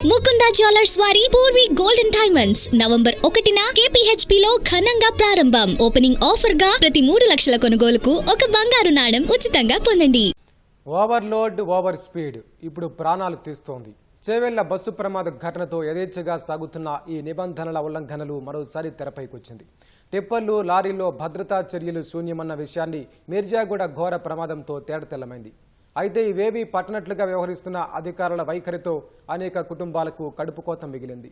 Mukunda jewellers వారి Purvi golden diamonds November 1న KPHP లో ఘనంగా ప్రారంభం. ఓపెనింగ్ ఆఫర్ గా ప్రతి 3 లక్షల కొనుగోలుకు ఒక బంగారు నాణెం ఉచితంగా పొందండి. ఓవర్లోడ్ ఓవర్ స్పీడ్ ఇప్పుడు ప్రాణాలు తీస్తోంది. చేవెళ్ల బస్సు ప్రమాద ఘటనతో యథేచ్ఛగా సాగుతున్న ఈ నిబంధనల ఉల్లంఘనలు మరోసారి తెరపైకొచ్చింది. టిప్పర్లు, లారీల్లో భద్రతా చర్యలు శూన్యమన్న విషయాన్ని మిర్జాగూడ ఘోర ప్రమాదంతో తేటతెల్లమైంది. అయితే ఇవేవీ పట్టనట్లుగా వ్యవహరిస్తున్న అధికారుల వైఖరితో అనేక కుటుంబాలకు కడుపుకోత మిగిలింది.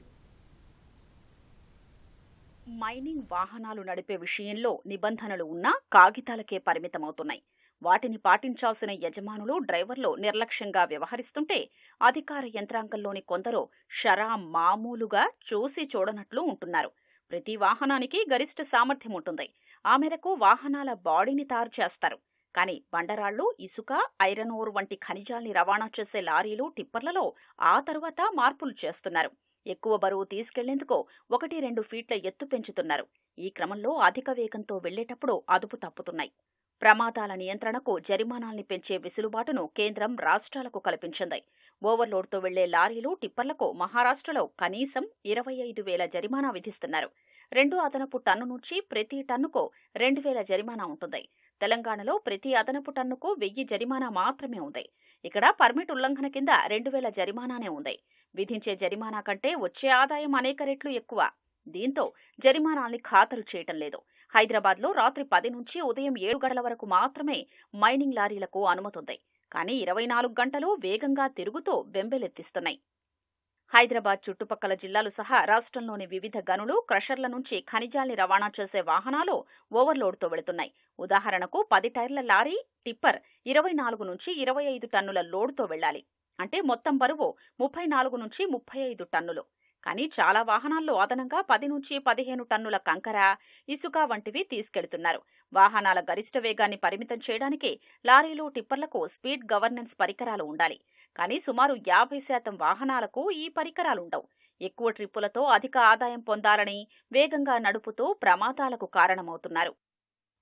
మైనింగ్ వాహనాలు నడిపే విషయంలో నిబంధనలు ఉన్నా కాగితాలకే పరిమితమవుతున్నాయి. వాటిని పాటించాల్సిన యజమానులు, డ్రైవర్లు నిర్లక్ష్యంగా వ్యవహరిస్తుంటే అధికార యంత్రాంగంలోని కొందరు షరా మామూలుగా చూసి చూడనట్లు ఉంటున్నారు. ప్రతి వాహనానికి గరిష్ట సామర్థ్యం ఉంటుంది. ఆ మేరకు వాహనాల బాడీని తయారు చేస్తారు. కానీ బండరాళ్లు, ఇసుక, ఐరన్ ఓర్ వంటి ఖనిజాల్ని రవాణా చేసే లారీలు, టిప్పర్లలో ఆ తరువాత మార్పులు చేస్తున్నారు. ఎక్కువ బరువు తీసుకెళ్లేందుకు 1-2 ఫీట్ల ఎత్తు పెంచుతున్నారు. ఈ క్రమంలో అధిక వేగంతో వెళ్లేటప్పుడు అదుపు తప్పుతున్నాయి. ప్రమాదాల నియంత్రణకు జరిమానాల్ని పెంచే వెసులుబాటును కేంద్రం రాష్ట్రాలకు కల్పించింది. ఓవర్లోడ్తో వెళ్లే లారీలు, టిప్పర్లకు మహారాష్ట్రలో కనీసం 25,000 జరిమానా విధిస్తున్నారు. 2 అదనపు టన్ను నుంచి ప్రతి టన్నుకు 2,000 జరిమానా ఉంటుంది. తెలంగాణలో ప్రతి అదనపు టన్నుకు 1,000 జరిమానా మాత్రమే ఉంది. ఇక్కడ పర్మిట్ ఉల్లంఘన కింద 2,000 జరిమానానే ఉంది. విధించే జరిమానా కంటే వచ్చే ఆదాయం అనేక రెట్లు ఎక్కువ. దీంతో జరిమానాల్ని ఖాతరు చేయటం లేదు. హైదరాబాద్లో రాత్రి 10 నుంచి ఉదయం 7 గంటల వరకు మాత్రమే మైనింగ్ లారీలకు అనుమతుంది. కానీ 24 గంటలు వేగంగా తిరుగుతూ బెంబెలెత్తిస్తున్నాయి. హైదరాబాద్ చుట్టుపక్కల జిల్లాలు సహా రాష్ట్రంలోని వివిధ గనులు, క్రషర్ల నుంచి ఖనిజాల్ని రవాణా చేసే వాహనాలు ఓవర్లోడ్తో వెళుతున్నాయి. ఉదాహరణకు 10 టైర్ల లారీ, టిప్పర్ 24 నుంచి 25 టన్నుల లోడ్తో వెళ్లాలి. అంటే మొత్తం బరువు 34 నుంచి 35 టన్నులు. కానీ చాలా వాహనాల్లో అదనంగా 10 నుంచి 15 టన్నుల కంకర, ఇసుక వంటివి తీసుకెళ్తున్నారు. వాహనాల గరిష్ట వేగాన్ని పరిమితం చేయడానికి లారీలు, టిప్పర్లకు స్పీడ్ గవర్నెన్స్ పరికరాలు ఉండాలి. కానీ సుమారు 50% వాహనాలకు ఈ పరికరాలుండవు. ఎక్కువ ట్రిప్పులతో అధిక ఆదాయం పొందాలని వేగంగా నడుపుతూ ప్రమాదాలకు కారణమవుతున్నారు.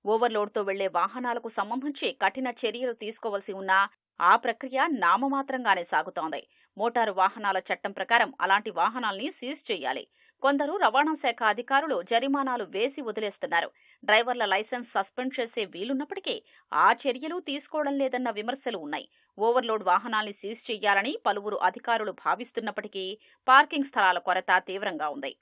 ఓవర్లోడ్తో వెళ్లే వాహనాలకు సంబంధించి కఠిన చర్యలు తీసుకోవలసి ఉన్నా ఆ ప్రక్రియ నామమాత్రంగానే సాగుతోంది. మోటారు వాహనాల చట్టం ప్రకారం అలాంటి వాహనాల్ని సీజ్ చేయాలి. కొందరు రవాణా శాఖ అధికారులు జరిమానాలు వేసి వదిలేస్తున్నారు. డ్రైవర్ల లైసెన్స్ సస్పెండ్ చేసే వీలున్నప్పటికీ ఆ చర్యలు తీసుకోవడం లేదన్న విమర్శలు ఉన్నాయి. ఓవర్లోడ్ వాహనాల్ని సీజ్ చేయాలని పలువురు అధికారులు భావిస్తున్నప్పటికీ పార్కింగ్ స్థలాల కొరత తీవ్రంగా ఉంది.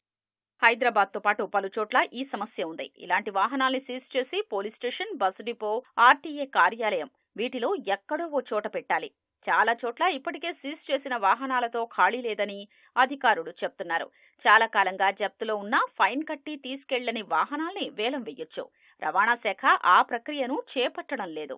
హైదరాబాద్తో పాటు పలుచోట్ల ఈ సమస్య ఉంది. ఇలాంటి వాహనాల్ని సీజ్ చేసి police station, bus depot, RTA కార్యాలయం వీటిలో ఎక్కడో ఓ చోట పెట్టాలి. చాలా చోట్ల ఇప్పటికే సీజ్ చేసిన వాహనాలతో ఖాళీ లేదని అధికారులు చెప్తున్నారు. చాలా కాలంగా జప్తులో ఉన్న ఫైన్ కట్టి తీసుకెళ్లని వాహనాల్ని వేలం వెయ్యొచ్చు. రవాణా శాఖ ఆ ప్రక్రియను చేపట్టడం లేదు.